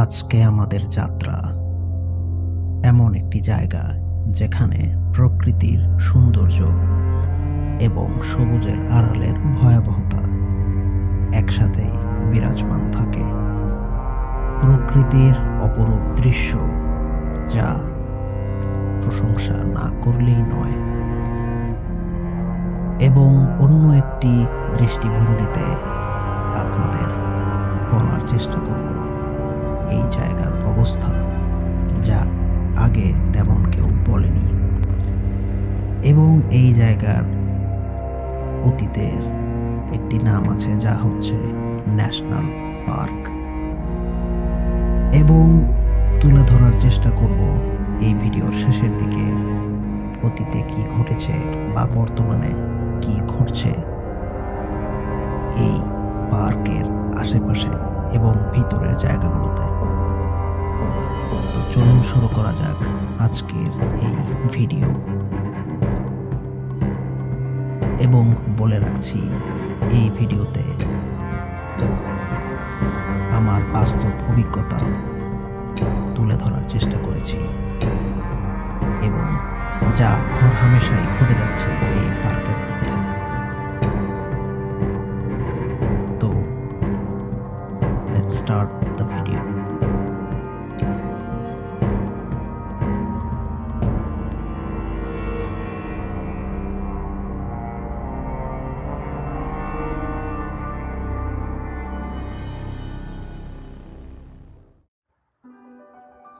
আজকে আমাদের যাত্রা এমন একটি জায়গা যেখানে প্রকৃতির সৌন্দর্য এবং সবুজের আড়ালের ভয়াবহতা একসাথেই বিরাজমান থাকে। প্রকৃতির অপরূপ দৃশ্য যা প্রশংসা না করলেই নয়, এবং অন্য একটি দৃষ্টিভঙ্গিতে আপনাদের বলার চেষ্টা করব এই জায়গার অবস্থা, যা আগে তেমন কেউ বলেনি, এবং এই জায়গার অতীতের একটি নাম আছে যা হচ্ছে ন্যাশনাল পার্ক, এবং তুলে ধরার চেষ্টা করব এই ভিডিওর শেষের দিকে অতীতে কি ঘটেছে বা বর্তমানে কি ঘটছে এই পার্কের আশেপাশে এবং ভিতরের জায়গাগুলোতে। তো চলুন শুরু করা যাক আজকের এই ভিডিও। এবং বলে রাখছি, এই ভিডিওতে আমার বাস্তব অভিজ্ঞতা তুলে ধরার চেষ্টা করেছি, এবং যা হরহামেশাই ঘটে যাচ্ছে এই পার্কের মধ্যে। তো let's start the video.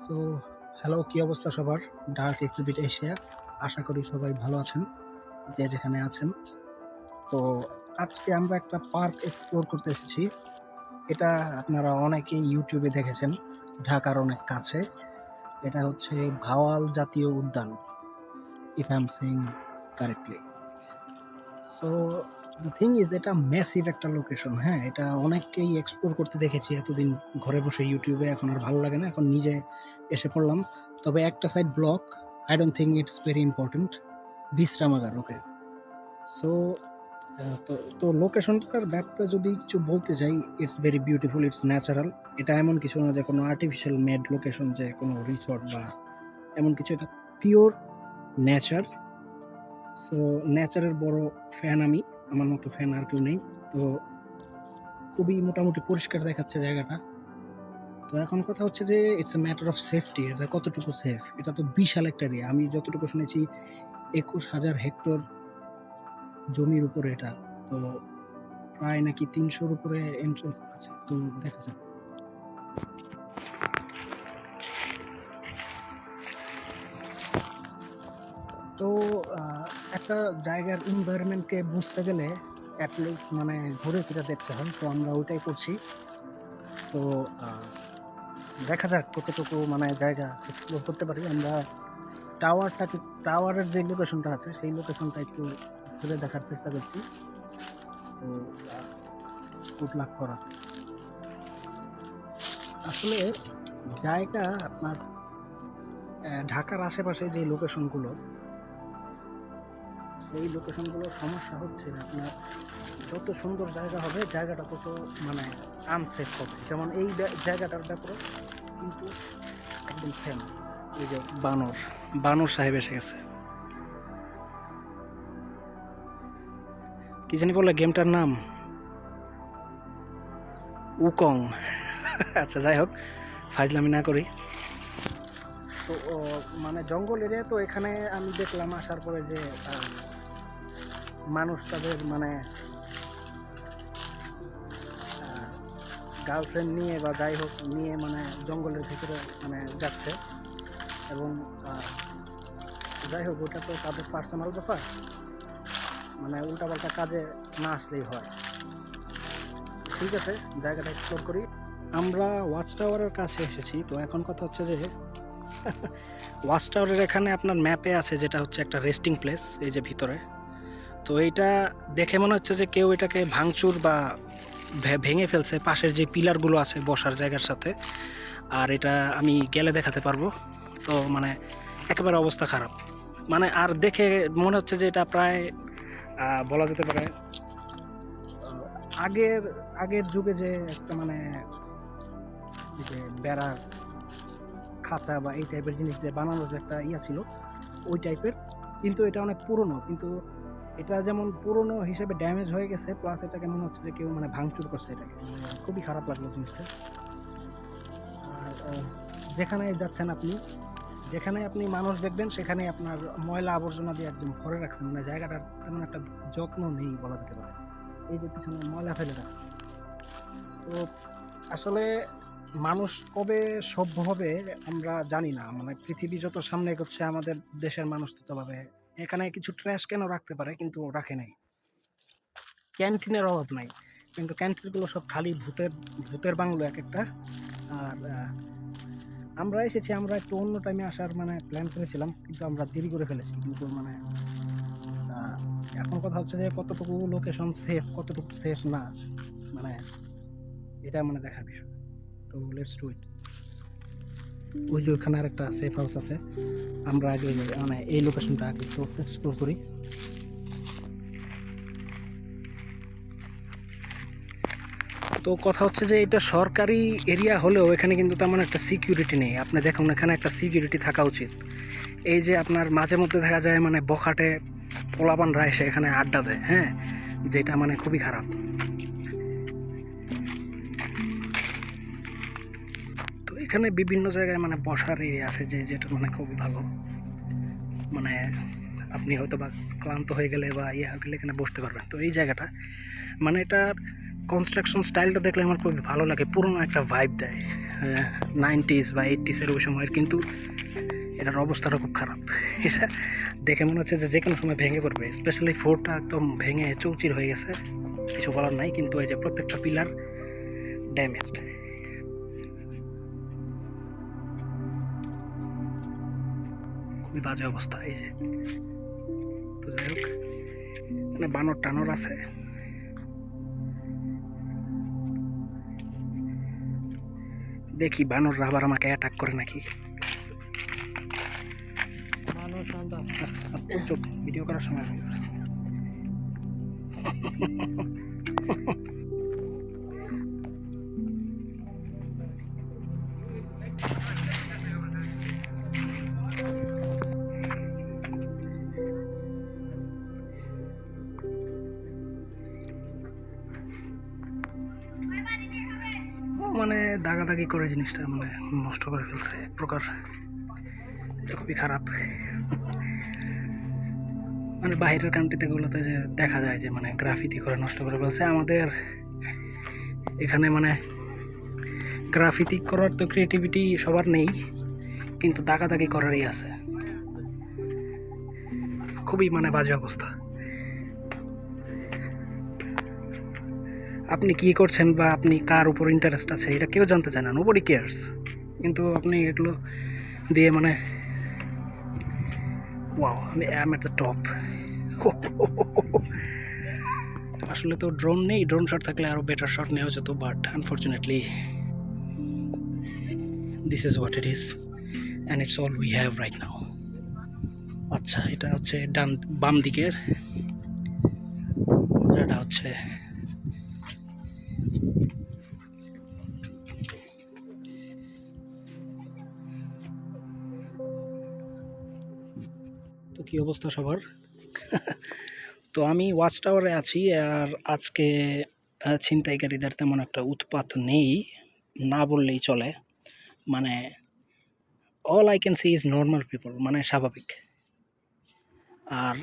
So hello, কি অবস্থা সবার? ডার্ক এক্সিবিট এশিয়া, আশা করি সবাই ভালো আছেন যে যেখানে আছেন। তো আজকে আমরা একটা পার্ক এক্সপ্লোর করতে এসেছি। এটা আপনারা অনেকেই ইউটিউবে দেখেছেন, ঢাকার অনেক কাছে। এটা হচ্ছে ভাওয়াল জাতীয় উদ্যান, if I am saying correctly. So the thing is, এটা ম্যাসিভ একটা লোকেশন। হ্যাঁ, এটা অনেককেই এক্সপ্লোর করতে দেখেছি এতদিন ঘরে বসে ইউটিউবে, এখন আর ভালো লাগে না, এখন নিজে এসে পড়লাম। তবে একটা side block, I don't think it's very important, বিশ্রামাগার। ওকে, সো তো লোকেশনটার ব্যাপারে যদি কিছু বলতে চাই, it's very beautiful, it's natural. এটা এমন কিছু না যে কোনো আর্টিফিশিয়াল মেড লোকেশন, যে কোনো রিসর্ট বা এমন কিছু। এটা পিওর নেচার। সো নেচারের বড় ফ্যান আমি, আমার মতো ফ্যান আর কেউ নেই। তো খুবই মোটামুটি পরিষ্কার দেখাচ্ছে জায়গাটা। তো এখন কথা হচ্ছে যে it's a matter of safety, এটা কতটুকু সেফ। এটা তো বিশাল একটা এরিয়া, আমি যতটুকু শুনেছি 21,000 হেক্টর জমির উপরে এটা। তো প্রায় নাকি 300-র উপরে এন্ট্রেন্স আছে। তো দেখা যাক। তো একটা জায়গার এনভায়রনমেন্টকে বুঝতে গেলে অ্যাটলিস্ট মানে ঘুরে ফিরে দেখতে হয়। তো আমরা ওইটাই করছি। তো দেখা যাক কতটুকু মানে জায়গা এক্সপ্লোর করতে পারি আমরা। টাওয়ারের যে লোকেশনটা আছে সেই লোকেশনটা একটু ঘুরে দেখার চেষ্টা করছি। তো গুড লাক করা। আসলে জায়গা আপনার ঢাকার আশেপাশে যে লোকেশনগুলো, সেই লোকেশনগুলোর সমস্যা হচ্ছে আপনার যত সুন্দর জায়গা হবে জায়গাটা তত মানে আনসেফ হবে। যেমন এই জায়গাটার ব্যাপারে কিন্তু একদম সেম। এই যে বানর সাহেব এসে গেছে। কি জানি বলে গেমটার নাম, উকং। আচ্ছা, যাই হোক, ফাজলামি না করি। তো মানে জঙ্গল এরিয়া, তো এখানে আমি দেখলাম আসার পরে যে মানুষ তাদের মানে গার্লফ্রেন্ড নিয়ে বা যাই হোক নিয়ে মানে জঙ্গলের ভিতরে মানে যাচ্ছে, এবং যাই হোক ওটা তো তাদের পার্সোনাল ব্যাপার, মানে উল্টাপাল্টা কাজে না আসলেই হয়। ঠিক আছে, জায়গাটা এক্সপ্লোর করি। আমরা ওয়াচ টাওয়ারের কাছে এসেছি। তো এখন কথা হচ্ছে যে ওয়াচ টাওয়ারের এখানে আপনার ম্যাপে আছে যেটা হচ্ছে একটা রেস্টিং প্লেস, এই যে ভিতরে। তো এইটা দেখে মনে হচ্ছে যে কেউ এটাকে ভাঙচুর বা ভেঙে ফেলছে, পাশের যে পিলারগুলো আছে বসার জায়গার সাথে। আর এটা আমি গেলে দেখাতে পারবো। তো মানে একেবারে অবস্থা খারাপ, মানে আর দেখে মনে হচ্ছে যে এটা প্রায় বলা যেতে পারে আগের যুগে যে একটা মানে এই যে বেড়ার খাঁচা বা এই টাইপের জিনিস দিয়ে বানানোর যে একটা ইয়া ছিল ওই টাইপের, কিন্তু এটা অনেক পুরনো, কিন্তু এটা যেমন পুরনো হিসেবে ড্যামেজ হয়ে গেছে, প্লাস এটাকে মনে হচ্ছে যে কেউ মানে ভাঙচুর করছে এটাকে, খুবই খারাপ লাগলো জিনিসটা। আর যেখানে যাচ্ছেন আপনি, যেখানে আপনি মানুষ দেখবেন সেখানে আপনার ময়লা আবর্জনা দিয়ে একদম ভরে রাখছেন, মানে জায়গাটার তেমন একটা যত্ন নেই বলা যেতে পারে। এই যে পিছনে ময়লা ফেলে রাখছে। তো আসলে মানুষ কবে সভ্য হবে আমরা জানি না, মানে পৃথিবী যত সামনে এগোচ্ছে আমাদের দেশের মানুষ ততভাবে এখানে কিছু ট্র্যাশ কেন রাখতে পারে কিন্তু রাখে নাই। ক্যান্টিনের অভাব নাই, কিন্তু ক্যান্টিনগুলো সব খালি ভূতের ভূতের বাংলো এক একটা। আর আমরা এসেছি, আমরা একটু অন্য টাইমে আসার মানে প্ল্যান করেছিলাম, কিন্তু আমরা দেরি করে ফেলেছি। কিন্তু মানে এখন কথা হচ্ছে যে কতটুকু লোকেশন সেফ, কতটুকু সেফ না, মানে এটা মানে দেখার বিষয়। তো লেটস ডু ইট। ওই যে ওখানে আর একটা সেফ হাউস আছে, আমরা আগে মানে এই লোকেশনটা আগে একটু এক্সপ্লোর করি। তো কথা হচ্ছে যে এটা সরকারি এরিয়া হলেও এখানে কিন্তু তেমন একটা সিকিউরিটি নেই। আপনি দেখুন এখানে একটা সিকিউরিটি থাকা উচিত। এই যে আপনার মাঝে মধ্যে দেখা যায় মানে বখাটে পোলাপানরা এসে এখানে আড্ডা দেয়, হ্যাঁ, যেটা মানে খুবই খারাপ। তো এখানে বিভিন্ন জায়গায় মানে বসার এরিয়া আছে যেটা মানে খুবই ভালো, মানে আপনি হয়তো বা ক্লান্ত হয়ে গেলে বা ইয়ে হয়ে গেলে এখানে বসতে পারবেন। তো এই জায়গাটা মানে এটার কনস্ট্রাকশন স্টাইলটা দেখলে আমার খুবই ভালো লাগে, পুরোনো একটা ভাইব দেয় 90s বা 80s ওই সময়ের, কিন্তু এটার অবস্থাটা খুব খারাপ। এটা দেখে মনে হচ্ছে যে কোনো সময় ভেঙে পড়বে, স্পেশালি ফ্লোরটা একদম ভেঙে চৌচির হয়ে গেছে, কিছু বলার নাই। কিন্তু এই যে প্রত্যেকটা পিলার ড্যামেজড, খুবই বাজে অবস্থা। এই যে তো যাই হোক, মানে বানর টানর আছে। দেখি বানররা আবার আমাকে অ্যাটাক করে নাকি। আস্তে আস্তে চুপ, ভিডিও করার সময় আমি করছি। মানে দাগাদাগি করে জিনিসটা মানে নষ্ট করে ফেলছে এক প্রকার, এটা খুবই খারাপ। মানে বাইরের কান্ট্রিতে গুলোতে যে দেখা যায় যে মানে গ্রাফিতি করে নষ্ট করে ফেলছে, আমাদের এখানে মানে গ্রাফিতি করার তো ক্রিয়েটিভিটি সবার নেই, কিন্তু দাগাদাগি করারই আছে। খুবই মানে বাজে অবস্থা। আপনি কি করছেন বা আপনি কার উপর ইন্টারেস্ট আছে এটা কেউ জানতে চায় না, নোবডি কেয়ারস, কিন্তু আপনি এগুলো দিয়ে মানে ওয়াও, আমি অ্যাম এট দ্য টপ। আসলে তো ড্রোন নেই, ড্রোন শট থাকলে আরও বেটার শট নেওয়া যেত, but unfortunately this is what it is and it's all we have right now. আচ্ছা, এটা হচ্ছে বাম দিকের, এটা হচ্ছে তো কি অবস্থা সবার। তো আমি ওয়াচ টাওয়ারে আছি, আর আজকে ছিনতাইকারীদের তেমন একটা উৎপাত নেই না বললেই চলে। মানে all I can see is normal people, মানে স্বাভাবিক। আর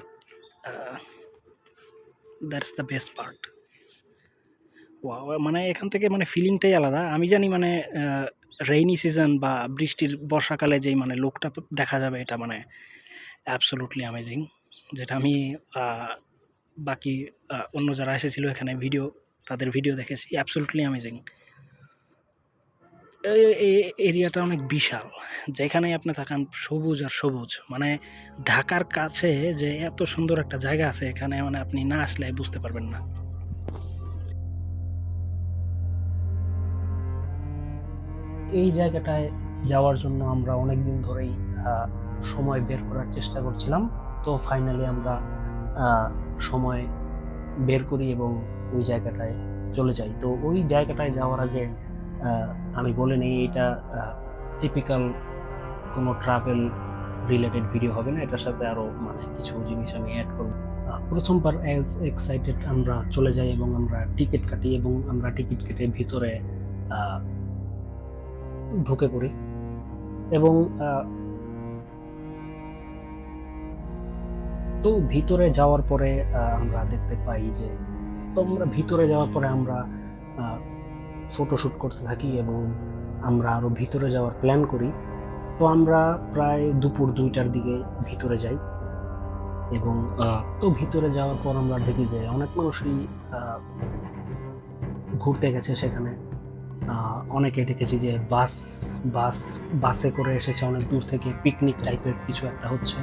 দ্যাটস দ্য বেস্ট পার্ট। মানে এখান থেকে মানে ফিলিংটাই আলাদা। আমি জানি মানে রেইনি সিজন বা বৃষ্টির বর্ষাকালে যেই মানে লোকটা দেখা যাবে, এটা মানে অ্যাবসোলুটলি অ্যামেজিং, যেটা আমি বাকি অন্য যারা এসেছিলো এখানে তাদের ভিডিও দেখেছি, অ্যাবসোলুটলি অ্যামেজিং। এই এরিয়াটা অনেক বিশাল, যেখানে আপনি থাকেন সবুজ আর সবুজ। মানে ঢাকার কাছে যে এত সুন্দর একটা জায়গা আছে এখানে, মানে আপনি না আসলে বুঝতে পারবেন না। এই জায়গাটায় যাওয়ার জন্য আমরা অনেক দিন ধরেই সময় বের করার চেষ্টা করছিলাম। তো ফাইনালি আমরা সময় বের করি এবং ওই জায়গাটায় চলে যাই। তো ওই জায়গাটায় যাওয়ার আগে আমি বলে নিই এটা টিপিক্যাল কোনো ট্রাভেল রিলেটেড ভিডিও হবে না, এটার সাথে আরও মানে কিছু জিনিস আমি অ্যাড করব। প্রথমবার অ্যাজ এক্সাইটেড আমরা চলে যাই এবং আমরা টিকিট কাটি এবং আমরা টিকিট কেটে ভিতরে ঢুকে পড়ি এবং তো ভিতরে যাওয়ার পরে আমরা দেখতে পাই যে আমরা ভিতরে যাওয়ার পরে আমরা ফটোশ্যুট করতে থাকি এবং আমরা আরও ভিতরে যাওয়ার প্ল্যান করি। তো আমরা প্রায় দুপুর 2টার দিকে ভিতরে যাই এবং তো ভিতরে যাওয়ার পর আমরা দেখি যে অনেক মানুষই ঘুরতে গেছে সেখানে। অনেকে দেখেছি যে বাসে করে এসেছে অনেক দূর থেকে, পিকনিক টাইপের কিছু একটা হচ্ছে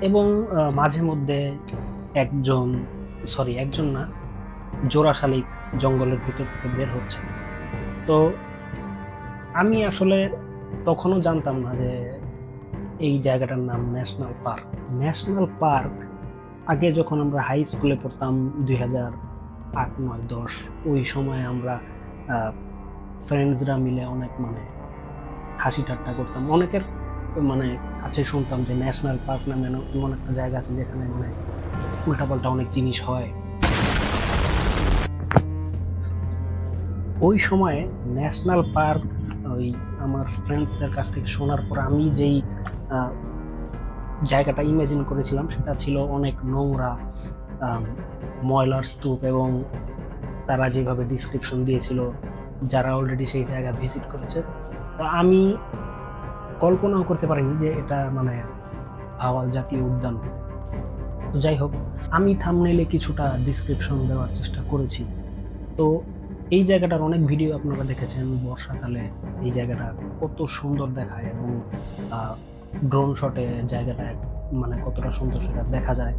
এবং মাঝে মধ্যে একজন না, জোড়া শালিক জঙ্গলের ভিতর থেকে বের হচ্ছে। তো আমি আসলে তখনও জানতাম না যে এই জায়গাটার নাম ন্যাশনাল পার্ক। ন্যাশনাল পার্ক আগে যখন আমরা হাই স্কুলে পড়তাম 2008, 9, 10 ওই সময় আমরা ফ্রেন্ডসরা মিলে অনেক মানে হাসি ঠাট্টা করতাম। অনেকের মানে কাছে শুনতাম যে ন্যাশনাল পার্ক নামে এমন একটা জায়গা আছে যেখানে মানে উল্টাপাল্টা অনেক জিনিস হয়। ওই সময়ে ন্যাশনাল পার্ক ওই আমার ফ্রেন্ডসদের কাছ থেকে শোনার পর আমি যেই জায়গাটা ইমাজিন করেছিলাম সেটা ছিল অনেক নোংরা, ময়লার স্তূপ এবং তারা যেভাবে ডিসক্রিপশন দিয়েছিল যারা অলরেডি সেই জায়গা ভিজিট করেছে, তো আমি কল্পনাও করতে পারিনি যে এটা মানে ভাওয়াল জাতীয় উদ্যান। তো যাই হোক, আমি থাম্বনেইলে কিছুটা ডিসক্রিপশন দেওয়ার চেষ্টা করেছি। তো এই জায়গাটার অনেক ভিডিও আপনারা দেখেছেন, বর্ষাকালে এই জায়গাটা কত সুন্দর দেখায় এবং ড্রোন শটে জায়গাটা মানে কতটা সুন্দর সেটা দেখা যায়।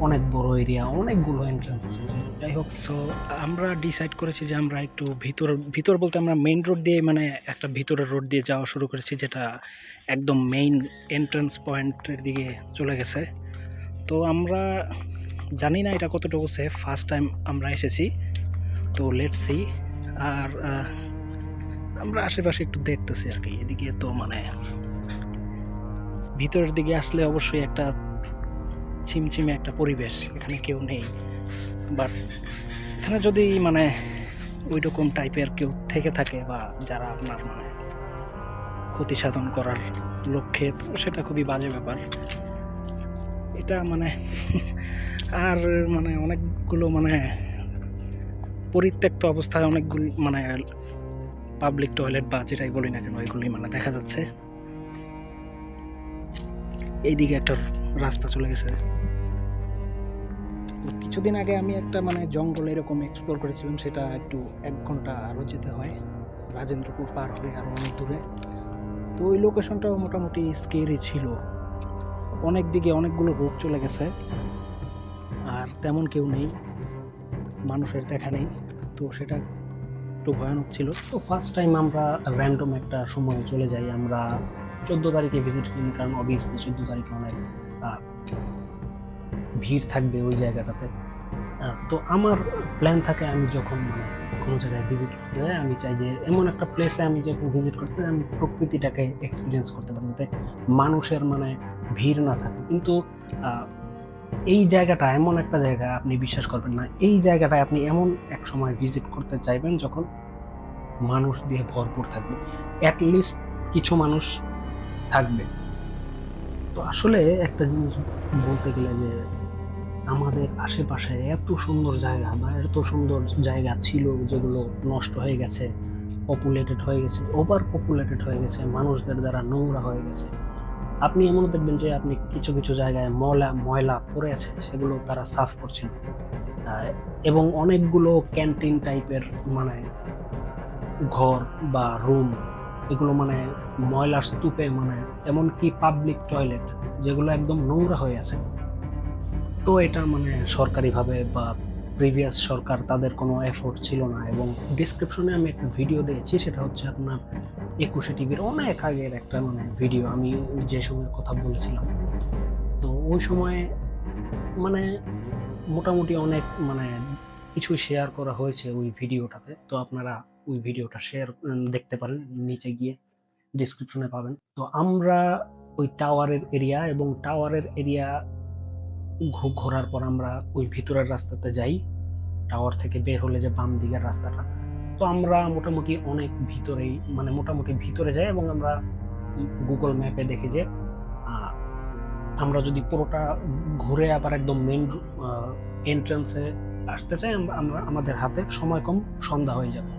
অনেক বড় এরিয়া, অনেকগুলো এন্ট্রান্স আছে। যাই হোক, সো আমরা ডিসাইড করেছি যে আমরা একটু ভিতর বলতে আমরা মেইন রোড দিয়ে মানে একটা ভিতরের রোড দিয়ে যাওয়া শুরু করেছি, যেটা একদম মেইন এন্ট্রান্স পয়েন্টের দিকে চলে গেছে। তো আমরা জানি না এটা কতটুকু সেফ, ফার্স্ট টাইম আমরা এসেছি, তো লেটস সি। আর আমরা আশেপাশে একটু দেখতেছি আর কি। এদিকে তো মানে ভিতরের দিকে আসলে অবশ্যই একটা ছিমছিমে একটা পরিবেশ, এখানে কেউ নেই। বাট এখানে যদি মানে ওই রকম টাইপের কেউ থেকে থাকে বা যারা আপনার মানে ক্ষতি সাধন করার লক্ষ্যে, তো সেটা খুবই বাজে ব্যাপার এটা মানে। আর মানে অনেকগুলো মানে পরিত্যক্ত অবস্থায় অনেকগুলো মানে পাবলিক টয়লেট বা যেটাই বলি না কেন ওইগুলি মানে দেখা যাচ্ছে। এইদিকে একটা রাস্তা চলে গেছে। কিছুদিন আগে আমি একটা মানে জঙ্গল এরকম এক্সপ্লোর করেছিলাম, সেটা একটু 1 ঘন্টা আরও যেতে হয়, রাজেন্দ্রপুর পার হয়ে আরও অনেক দূরে। তো ওই লোকেশনটাও মোটামুটি স্কেরি ছিল, অনেক দিকে অনেকগুলো রোড চলে গেছে আর তেমন কেউ নেই, মানুষের দেখা নেই, তো সেটা একটু ভয়ানক ছিল। তো ফার্স্ট টাইম আমরা র্যান্ডম একটা সময় চলে যাই। আমরা 14 তারিখে ভিজিট করি, কারণ অবভিয়াসলি 14 তারিখে অনেক ভিড় থাকবে ওই জায়গাটাতে। তো আমার প্ল্যান থাকে আমি যখন মানে কোনো জায়গায় ভিজিট করতে যাই, আমি চাই যে এমন একটা প্লেসে আমি যখন ভিজিট করতে যাই আমি প্রকৃতিটাকে এক্সপিরিয়েন্স করতে পারি, যাতে মানুষের মানে ভিড় না থাকে। কিন্তু এই জায়গাটা এমন একটা জায়গা, আপনি বিশ্বাস করবেন না, এই জায়গাটায় আপনি এমন এক সময় ভিজিট করতে চাইবেন যখন মানুষ দিয়ে ভরপুর থাকবে, অ্যাটলিস্ট কিছু মানুষ থাকবে। তো আসলে একটা জিনিস বলতে গেলে যে আমাদের আশেপাশে এত সুন্দর জায়গা বা এত সুন্দর জায়গা ছিল যেগুলো নষ্ট হয়ে গেছে, পপুলেটেড হয়ে গেছে, ওভার পপুলেটেড হয়ে গেছে, মানুষদের দ্বারা নোংরা হয়ে গেছে। আপনি এমনও দেখবেন যে আপনি কিছু কিছু জায়গায় ময়লা পড়ে আছে, সেগুলো তারা সাফ করছেন। এবং অনেকগুলো ক্যান্টিন টাইপের মানে ঘর বা রুম, এগুলো মানে ময়লার স্তূপে, মানে এমনকি পাবলিক টয়লেট যেগুলো একদম নোংরা হয়ে আছে। তো এটা মানে সরকারিভাবে বা প্রিভিয়াস সরকার তাদের কোনো এফোর্ট ছিল না। এবং ডিসক্রিপশনে আমি একটা ভিডিও দিয়েছি, সেটা হচ্ছে আপনার 21 টিভির অনেক আগের একটা মানে ভিডিও, আমি যে সময়ের কথা বলেছিলাম। তো ওই সময় মানে মোটামুটি অনেক মানে কিছুই শেয়ার করা হয়েছে ওই ভিডিওটাতে, তো আপনারা ওই ভিডিওটা দেখতে পারেন, নিচে গিয়ে ডিসক্রিপশনে পাবেন। তো আমরা ওই টাওয়ারের এরিয়া এবং টাওয়ারের এরিয়া ঘোরার পর আমরা ওই ভিতরের রাস্তাতে যাই, টাওয়ার থেকে বের হলে যে বাম দিকের রাস্তাটা। তো আমরা মোটামুটি অনেক ভিতরেই, মানে মোটামুটি ভিতরে যাই এবং আমরা গুগল ম্যাপে দেখি যে আমরা যদি পুরোটা ঘুরে আবার একদম মেন এন্ট্রান্সে আসতে চাই, আমরা আমাদের হাতে সময় কম, সন্ধ্যা হয়ে যাবে।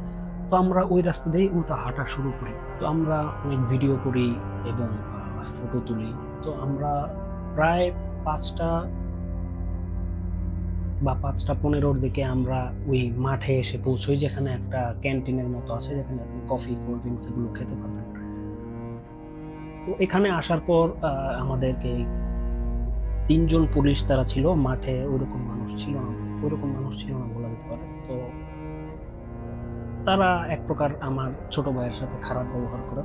তো আমরা ওই রাস্তা দিয়ে উল্টো হাঁটা শুরু করি। তো আমরা অনেক ভিডিও করি এবং ফটো তুলি। তো আমরা প্রায় 5:15 দিকে আমরা ওই মাঠে এসে পৌঁছই, যেখানে একটা ক্যান্টিনের মতো আছে, যেখানে আপনি কফি, কোল্ড ড্রিঙ্কস এগুলো খেতে পারবেন। তো এখানে আসার পর আমাদেরকে 3জন পুলিশ তারা ছিল মাঠে। ওইরকম মানুষ ছিল না বলা যেতে পারে। তো তারা এক প্রকার আমার ছোট ভাইয়ের সাথে খারাপ ব্যবহার করে,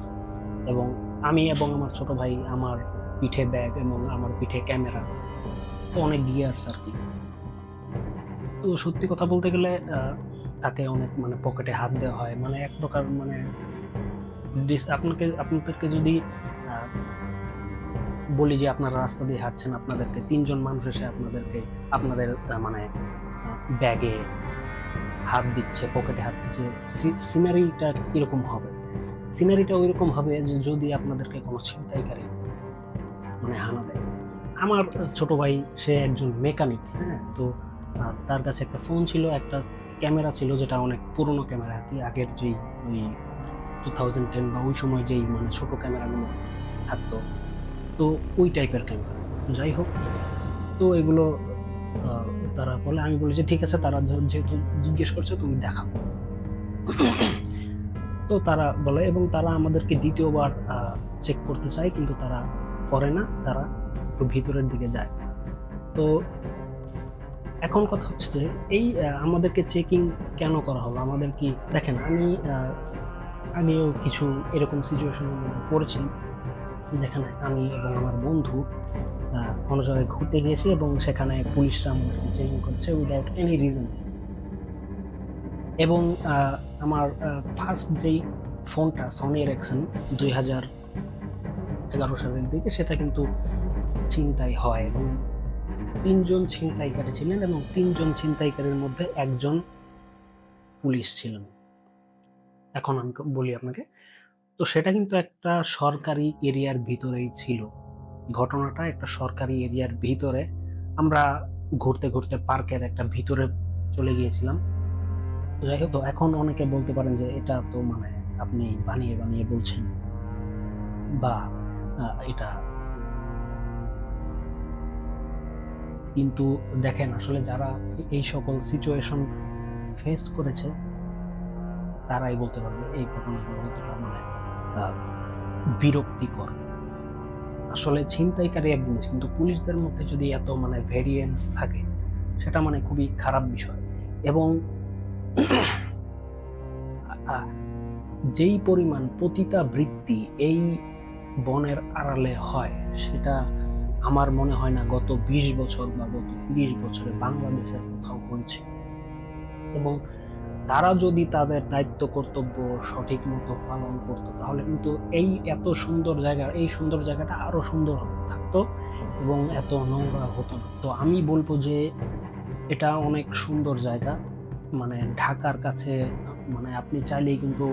এবং আমি এবং আমার ছোট ভাই, আমার পিঠে ব্যাগ এবং আমার পিঠে ক্যামেরা, তো অনেক গিয়ার্স আর কি। তো সত্যি কথা বলতে গেলে তাকে অনেক মানে পকেটে হাত দেওয়া হয়, মানে এক প্রকার মানে আপনাদেরকে যদি বলি যে আপনারা রাস্তা দিয়ে হাঁটছেন, আপনাদেরকে 3জন মানুষ এসে আপনাদের মানে ব্যাগে হাত দিচ্ছে, পকেটে হাত দিচ্ছে, সিনারিটা কিরকম হবে? সিনারিটা ওইরকম হবে যে যদি আপনাদেরকে কোনো ছিনতাইকারী মানে হানা দেয়। আমার ছোট ভাই সে একজন মেকানিক, হ্যাঁ। তো তার কাছে একটা ফোন ছিল, একটা ক্যামেরা ছিল, যেটা অনেক পুরনো ক্যামেরা আর কি, আগের যেই ওই 2010 বা ওই সময় যেই মানে ছোট ক্যামেরাগুলো থাকতো, তো ওই টাইপের ক্যামেরা। যাই হোক, তো এগুলো তারা বলে, আমি বলি যে ঠিক আছে, তারা যেহেতু জিজ্ঞেস করছে তুমি দেখাও। তো তারা বলে, এবং তারা আমাদেরকে দ্বিতীয়বার চেক করতে চায়, কিন্তু তারা করে না, তারা একটু ভিতরের দিকে যায়। তো এখন কথা হচ্ছে যে এই আমাদেরকে চেকিং কেন করা হলো? আমাদের কি দেখেন, আমিও কিছু এরকম সিচুয়েশনের মধ্যে পড়েছি, যেখানে আমি এবং আমার বন্ধু কোনো জায়গায় ঘুরতে গিয়েছি এবং সেখানে পুলিশরা আমাদেরকে চেকিং করেছে উইদাউট এনি রিজন। এবং আমার ফার্স্ট যেই ফোনটা, সনি এরিকসন 2011 সালের দিকে, সেটা কিন্তু ছিনতাই হয় এবং 3জন ছিনতাইকারী ছিলেন, এবং 3জন ছিনতাইকারীর মধ্যে একজন পুলিশ ছিলেন। এখন আমি বলি আপনাকে, তো সেটা কিন্তু একটা সরকারি এরিয়ার ভিতরেই ছিল। ঘটনাটা একটা সরকারি এরিয়ার ভিতরে, আমরা ঘুরতে ঘুরতে পার্কের একটা ভিতরে চলে গিয়েছিলাম। যাই হোক, তো এখন অনেকে বলতে পারেন যে এটা তো মানে আপনি বানিয়ে বানিয়ে বলছেন, বা এটা, কিন্তু দেখেন আসলে যারা এই সকল সিচুয়েশন ফেস করেছে তারাই বলতে পারবে এই ঘটনাগুলো কতটা মানে বিরক্তিকর। আসলে ছিনতাইকারী এক জিনিস, কিন্তু পুলিশদের মধ্যে যদি এত মানে ভেরিয়েন্স থাকে, সেটা মানে খুবই খারাপ বিষয়। এবং যেই পরিমাণ পতিতাবৃত্তি এই বনের আড়ালে হয়, সেটা আমার মনে হয় না গত 20 বছর বা গত 30 বছরে বাংলাদেশের কোথাও হয়েছে। এবং তারা যদি তাদের দায়িত্ব কর্তব্য সঠিক মতো পালন করতো, তাহলে কিন্তু এই এত সুন্দর জায়গা, এই সুন্দর জায়গাটা আরো সুন্দর থাকতো এবং এত নোংরা হতো না। তো আমি বলবো যে এটা অনেক সুন্দর জায়গা, মানে ঢাকার কাছে, মানে আপনি চাইলেই কিন্তু,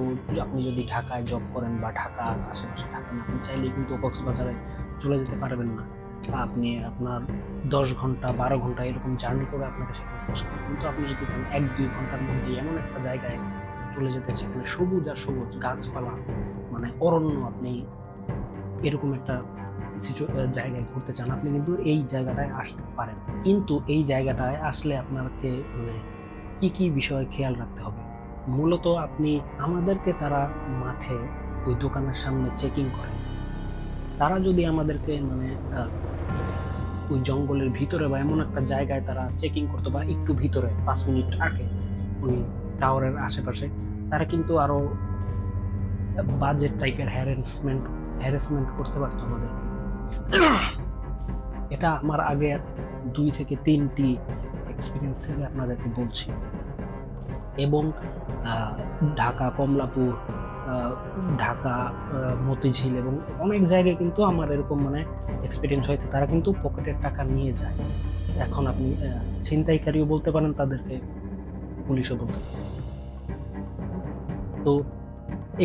আপনি যদি ঢাকায় জব করেন বা ঢাকার আশেপাশে থাকেন, আপনি চাইলেই কিন্তু কক্সবাজারে চলে যেতে পারবেন না। আপনি আপনার 10 ঘন্টা 12 ঘন্টা এরকম জার্নি করে আপনাকে সেখানে পৌঁছাতে হবে। কিন্তু আপনি যদি চান 1-2 ঘন্টার মধ্যে এমন একটা জায়গায় চলে যেতে, সেখানে সবুজ আর সবুজ গাছপালা, মানে অরণ্য, আপনি এরকম একটা জায়গায় ঘুরতে চান, আপনি কিন্তু এই জায়গাটায় আসতে পারেন। কিন্তু এই জায়গাটায় আসলে আপনাকে মানে কি কি বিষয় খেয়াল রাখতে হবে? মূলত আমাদেরকে তারা মাঠে ওই দোকানের সামনে চেকিং করে। তারা যদি আমাদেরকে মানে ওই জঙ্গলের ভিতরে বা এমন একটা জায়গায় তারা চেকিং করতো, বা একটু ভিতরে 5 মিনিট আগে ওই টাওয়ারের আশেপাশে, তারা কিন্তু আরো বাজে টাইপের হ্যারাসমেন্ট করতে পারতো আমাদেরকে। এটা আমার আগে 2 থেকে 3টি এক্সপিরিয়েন্স থেকে আপনাদেরকে বলছি। এবং আহ, ঢাকা কমলাপুর, আহ, ঢাকা মতিঝিল এবং অনেক জায়গায় কিন্তু আমার এরকম মানে এক্সপিরিয়েন্স হয়েছে, তারা কিন্তু পকেটের টাকা নিয়ে যায়। এখন আপনি ছিনতাইকারীও বলতে পারেন তাদেরকে, পুলিশও বলতে পারেন। তো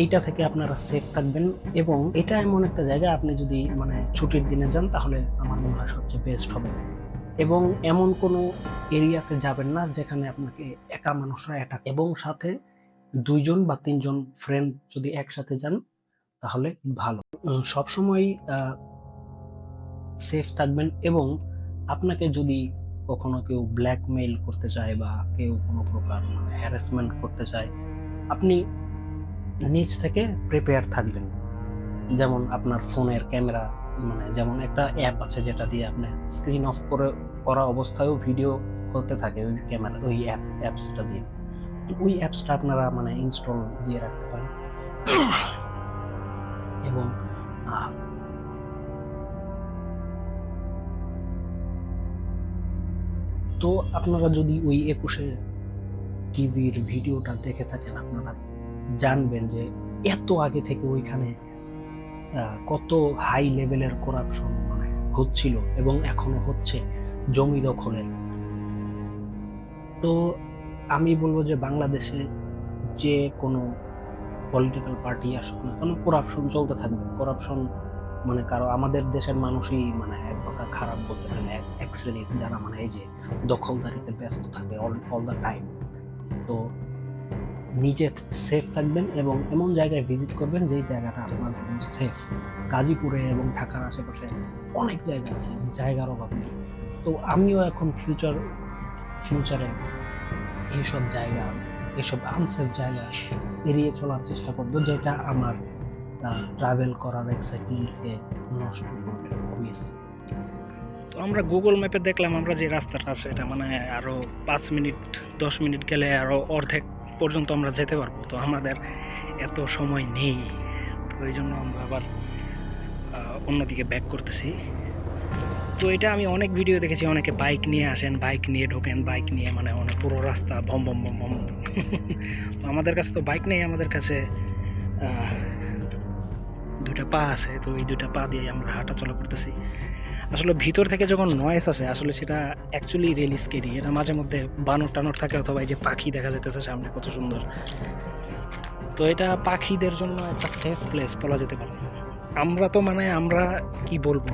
এইটা থেকে আপনারা সেফ থাকবেন। এবং এটা এমন একটা জায়গা, আপনি যদি মানে ছুটির দিনে যান তাহলে আমার মনে হয় সবচেয়ে বেস্ট হবে। এবং এমন কোনো এরিয়াতে যাবেন না যেখানে আপনাকে একা মানুষরা অ্যাটাক, এবং সাথে 2 জন বা 3 জন ফ্রেন্ড যদি একসাথে যান তাহলে ভালো। সবসময় সেফ থাকবেন। এবং আপনাকে যদি কখনো কেউ ব্ল্যাকমেইল করতে চায় বা কেউ কোনো প্রকার মানে হ্যারাসমেন্ট করতে চায়, আপনি নিজ থেকে প্রিপেয়ার থাকবেন। যেমন আপনার ফোনের ক্যামেরা, মানে যেমন একটা অ্যাপ আছে যেটা দিয়ে আপনি স্ক্রিন অফ করে করা অবস্থায়ও ভিডিও করতে থাকে ওই ক্যামেরা, ওই অ্যাপসটা দিয়ে। ওই অ্যাপসটা আপনারা মানে ইনস্টল দিয়ে রাখতে পারেন। এবং আহ, তো আপনারা যদি ওই 21-এ টিভির ভিডিওটা দেখে থাকেন, আপনারা জানবেন যে এত আগে থেকে ওইখানে কত হাই লেভেলের করাপশন মানে হচ্ছিল এবং এখনো হচ্ছে জমি দখলের। তো আমি বলবো যে বাংলাদেশে যে কোনো পলিটিক্যাল পার্টি আসুক না কেন, করাপশন চলতে থাকবে। করাপশন মানে কারো আমাদের দেশের মানুষই মানে এক প্রকার খারাপ বলতে গেলে, এক শ্রেণীর যারা মানে এই যে দখলদারিতে ব্যস্ত থাকে অল দ্য টাইম। তো নিজে সেফ থাকবেন এবং এমন জায়গায় ভিজিট করবেন যেই জায়গাটা আপনার জন্য সেফ। গাজীপুরে এবং ঢাকার আশেপাশে অনেক জায়গা আছে, জায়গার অভাব নেই। তো আমিও এখন ফিউচারে এইসব জায়গা, এসব আনসেফ জায়গা এড়িয়ে চলার চেষ্টা করবো, যেটা আমার ট্রাভেল করার এক্সাইটমেন্টকে নষ্ট করবে অবভিয়াসলি। তো আমরা গুগল ম্যাপে দেখলাম আমরা যে রাস্তাটা আছে এটা মানে আরও 5 মিনিট 10 মিনিট গেলে আরও অর্ধেক পর্যন্ত আমরা যেতে পারবো। তো আমাদের এত সময় নেই, তো এই জন্য আমরা আবার অন্যদিকে ব্যাক করতেছি। তো এটা আমি অনেক ভিডিও দেখেছি, অনেকে বাইক নিয়ে আসেন, বাইক নিয়ে ঢোকেন, বাইক নিয়ে মানে অনেক পুরো রাস্তা ভম ভম ভম ভম। তো আমাদের কাছে তো বাইক নেই, আমাদের কাছে 2টা পা আছে। তো এই 2টা পা দিয়ে আমরা হাঁটা চলা করতেছি। আসলে ভিতর থেকে যখন নয়েস আসে আসলে সেটা অ্যাকচুয়ালি রিয়েলি স্কেরি। এটা মাঝে মধ্যে বানর টানর থাকে, অথবা এই যে পাখি দেখা যেতেছে সামনে কত সুন্দর। তো এটা পাখিদের জন্য একটা সেফ প্লেস বলা যেতে পারে। আমরা তো মানে আমরা কি বলবো,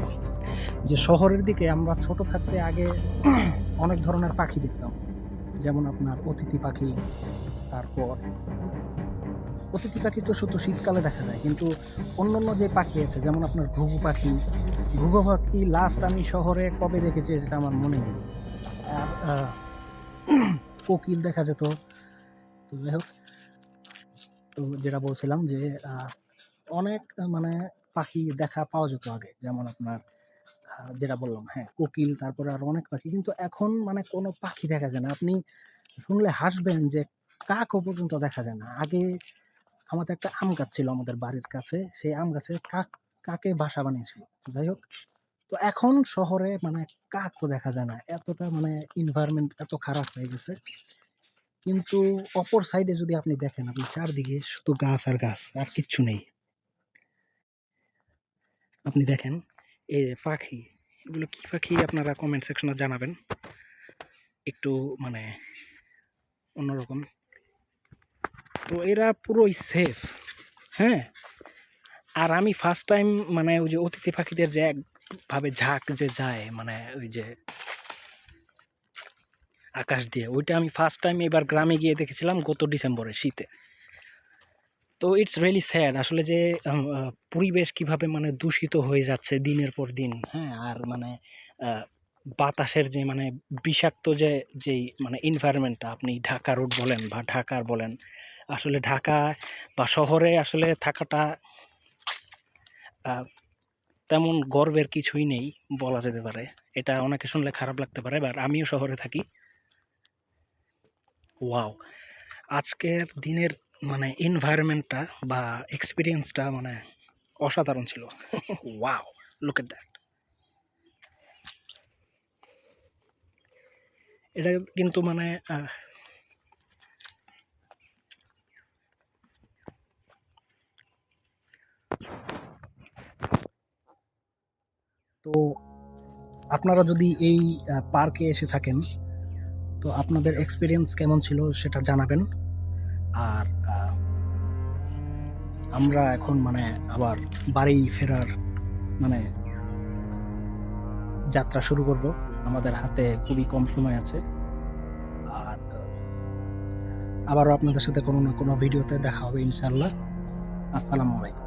যে শহরের দিকে আমরা ছোট থাকতে আগে অনেক ধরনের পাখি দেখতাম, যেমন আপনার অতিথি পাখি। তারপর অতিথি পাখি তো শুধু শীতকালে দেখা যায়, কিন্তু অন্যান্য যে পাখি আছে যেমন আপনার ঘুঘু পাখি। ঘুঘু পাখি লাস্ট আমি শহরে কবে দেখেছি সেটা আমার মনে নেই। আর কোকিল দেখা যেত। তো যাই হোক, তো যেটা বলছিলাম যে অনেক মানে পাখি দেখা পাওয়া যেত আগে, যেমন আপনার যেটা বললাম, হ্যাঁ কোকিল, তারপরে আরো অনেক পাখি। কিন্তু এখন মানে কোনো পাখি দেখা যায় না। আপনি শুনলে হাসবেন যে কাকও পর্যন্ত দেখা যায় না। আগে আমাদের একটা আম গাছ ছিল আমাদের বাড়ির কাছে, সেই আম গাছে কাকে বাসা বানিয়েছিল। যাই হোক, তো এখন শহরে মানে কাকও দেখা যায় না, এতটা মানে এনভায়রনমেন্ট এত খারাপ হয়ে গেছে। কিন্তু অপর সাইডে যদি আপনি দেখেন, আপনি চারদিকে শুধু গাছ আর গাছ, আর কিচ্ছু নেই। আপনি দেখেন এই যে পাখি, এগুলো কি পাখি আপনারা কমেন্ট সেকশনে জানাবেন। একটু মানে অন্যরকম। তো এরা পুরোই সেফ, হ্যাঁ। আর আমি ফার্স্ট টাইম মানে ওই যে অতিথি পাখিদের যে একভাবে ঝাঁক যে যায় মানে ওই যে আকাশ দিয়ে, ওইটা আমি ফার্স্ট টাইম এবার গ্রামে গিয়ে দেখেছিলাম গত ডিসেম্বরে শীতে। তো ইটস রিয়েলি স্যাড আসলে যে পরিবেশ কিভাবে মানে দূষিত হয়ে যাচ্ছে দিনের পর দিন, হ্যাঁ। আর মানে বাতাসের যে মানে বিষাক্ত যেই মানে এনভায়রনমেন্টটা, আপনি ঢাকা রোড বলেন বা ঢাকার বলেন, আসলে ঢাকা বা শহরে আসলে থাকাটা তেমন গর্বের কিছুই নেই বলা যেতে পারে। এটা অনেকে শুনলে খারাপ লাগতে পারে, বাট আমিও শহরে থাকি। ওয়াও, আজকের দিনের মানে এনভায়রনমেন্টটা বা এক্সপিরিয়েন্সটা মানে অসাধারণ ছিল। Wow, look at that. এটা কিন্তু মানে তো আপনারা যদি এই পার্কে এসে থাকেন তো আপনাদের এক্সপিরিয়েন্স কেমন ছিল সেটা জানাবেন। আর আমরা এখন মানে আবার বাড়ি ফেরার মানে যাত্রা শুরু করব। আমাদের হাতে খুবই কম সময় আছে। আর আবারও আপনাদের সাথে কোনো না কোনো ভিডিওতে দেখা হবে ইনশাআল্লাহ। আসসালামু আলাইকুম।